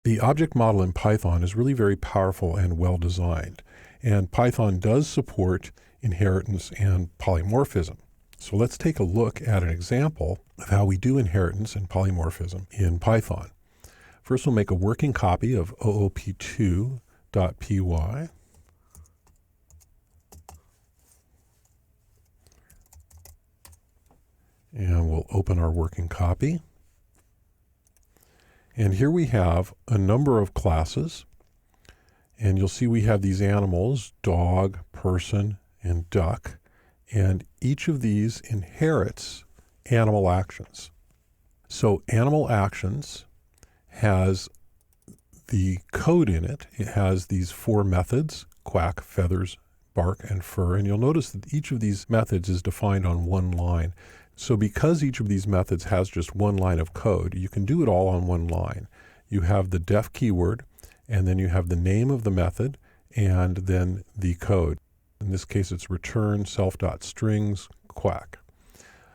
The object model in Python is really very powerful and well designed, and Python does support inheritance and polymorphism. So let's take a look at an example of how we do inheritance and polymorphism in Python. First, we'll make a working copy of oop2.py. And we'll open our working copy. And here we have a number of classes. And you'll see we have these animals, dog, person, and duck. And each of these inherits animal actions. So animal actions has the code in it. It has these 4 methods: quack, feathers, bark, and fur. And you'll notice that each of these methods is defined on one line. So because each of these methods has just one line of code, you can do it all on one line. You have the def keyword, and then you have the name of the method, and then the code. In this case, it's return self.strings quack.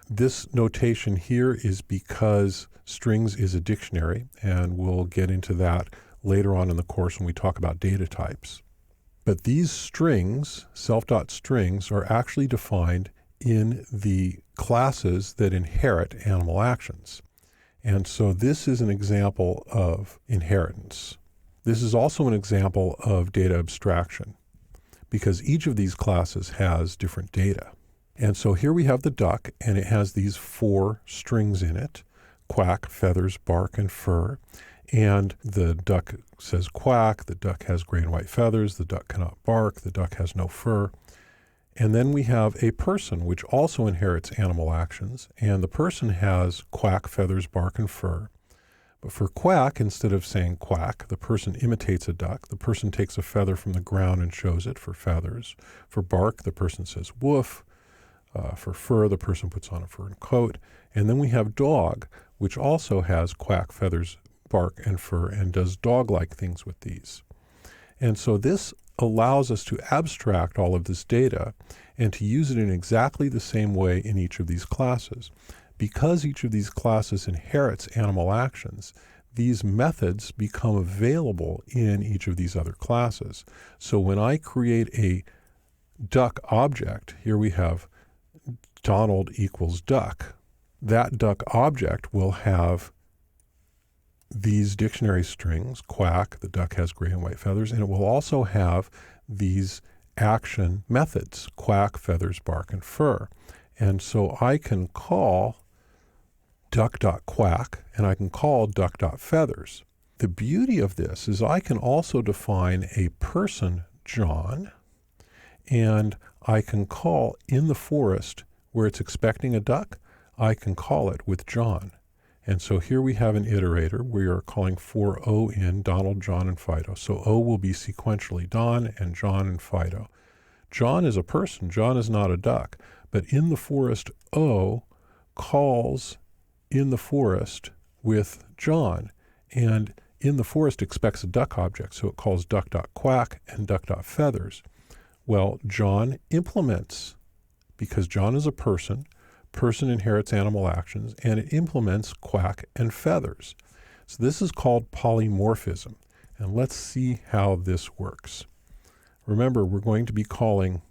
This notation here is because strings is a dictionary, and we'll get into that later on in the course when we talk about data types. But these strings, self.strings, are actually defined in the classes that inherit animal actions. And so this is an example of inheritance. This is also an example of data abstraction, because each of these classes has different data. And so here we have the duck, and it has these 4 strings in it: quack, feathers, bark, and fur. And the duck says quack, the duck has gray and white feathers, the duck cannot bark, the duck has no fur. And then we have a person, which also inherits animal actions, and the person has quack, feathers, bark, and fur. But for quack, instead of saying quack, the person imitates a duck. The person takes a feather from the ground and shows it for feathers. For bark, the person says woof. For fur, the person puts on a fur coat. And then we have dog, which also has quack, feathers, bark, and fur, and does dog-like things with these. And so this allows us to abstract all of this data and to use it in exactly the same way in each of these classes. Because each of these classes inherits animal actions, these methods become available in each of these other classes. So when I create a duck object, here we have Donald equals duck. That duck object will have these dictionary strings: quack, the duck has gray and white feathers, and it will also have these action methods: quack, feathers, bark, and fur. And so I can call duck.quack, and I can call duck.feathers. The beauty of this is I can also define a person, John, and I can call in the forest where it's expecting a duck, I can call it with John. And so here we have an iterator. We are calling for O in Donald, John, and Fido. So O will be sequentially Don and John and Fido. John is a person. John is not a duck. But in the forest, O calls in the forest with John. And in the forest expects a duck object. So it calls duck.quack and duck.feathers. Well, John implements, because John is a person. Person inherits animal actions, and it implements quack and feathers. So this is called polymorphism. And let's see how this works. Remember, we're going to be calling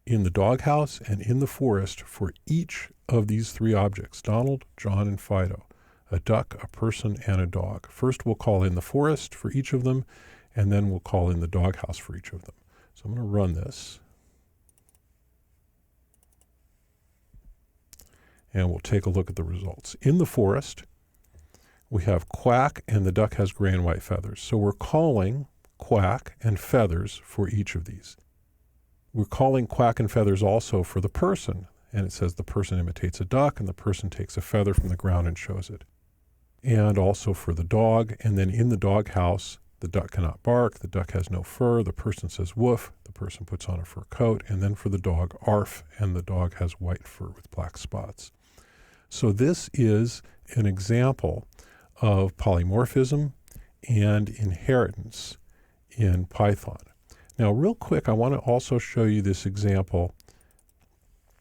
in the doghouse and in the forest for each of these 3 objects: Donald, John, and Fido. A duck, a person, and a dog. First we'll call in the forest for each of them, and then we'll call in the doghouse for each of them. So I'm going to run this. And we'll take a look at the results. In the forest, we have quack, and the duck has gray and white feathers. So we're calling quack and feathers for each of these. We're calling quack and feathers also for the person. And it says the person imitates a duck, and the person takes a feather from the ground and shows it. And also for the dog. And then in the doghouse, the duck cannot bark, the duck has no fur, the person says woof, the person puts on a fur coat. And then for the dog, arf, and the dog has white fur with black spots. So this is an example of polymorphism and inheritance in Python. Now, real quick, I want to also show you this example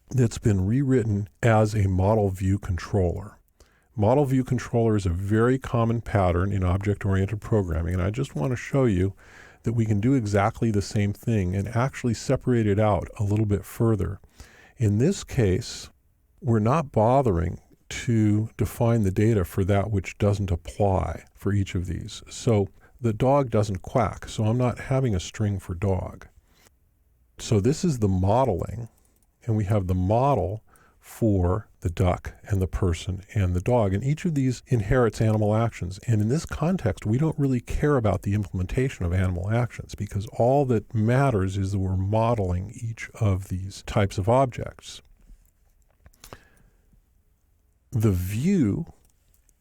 that's been rewritten as a model view controller. Model view controller is a very common pattern in object-oriented programming, and I just want to show you that we can do exactly the same thing and actually separate it out a little bit further. In this case, we're not bothering to define the data for that which doesn't apply for each of these. So the dog doesn't quack, so I'm not having a string for dog. So this is the modeling, and we have the model for the duck and the person and the dog. And each of these inherits animal actions. And in this context, we don't really care about the implementation of animal actions because all that matters is that we're modeling each of these types of objects. The view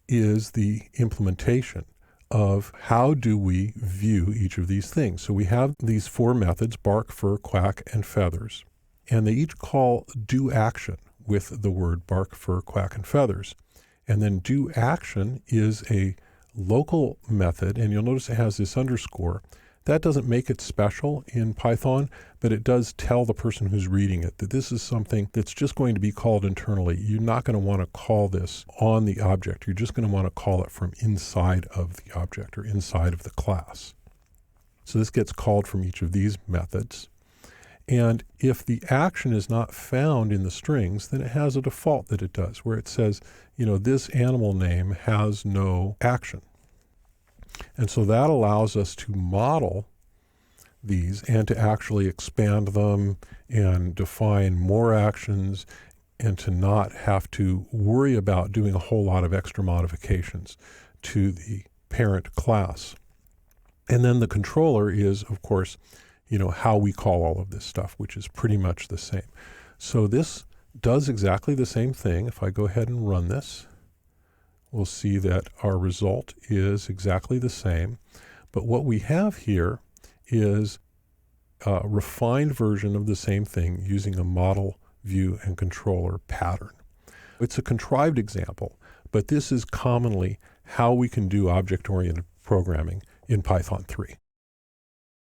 is the implementation of how do we view each of these things. So we have these four methods: bark, fur, quack, and feathers. And they each call do action with the word bark, fur, quack, and feathers. And then do action is a local method, and you'll notice it has this underscore. That doesn't make it special in Python, but it does tell the person who's reading it that this is something that's just going to be called internally. You're not going to want to call this on the object. You're just going to want to call it from inside of the object or inside of the class. So this gets called from each of these methods. And if the action is not found in the strings, then it has a default that it does, where it says, this animal name has no action. And so that allows us to model these and to actually expand them and define more actions and to not have to worry about doing a whole lot of extra modifications to the parent class. And then the controller is, of course, how we call all of this stuff, which is pretty much the same. So this does exactly the same thing. If I go ahead and run this, we'll see that our result is exactly the same. But what we have here is a refined version of the same thing using a model, view, and controller pattern. It's a contrived example, but this is commonly how we can do object-oriented programming in Python 3.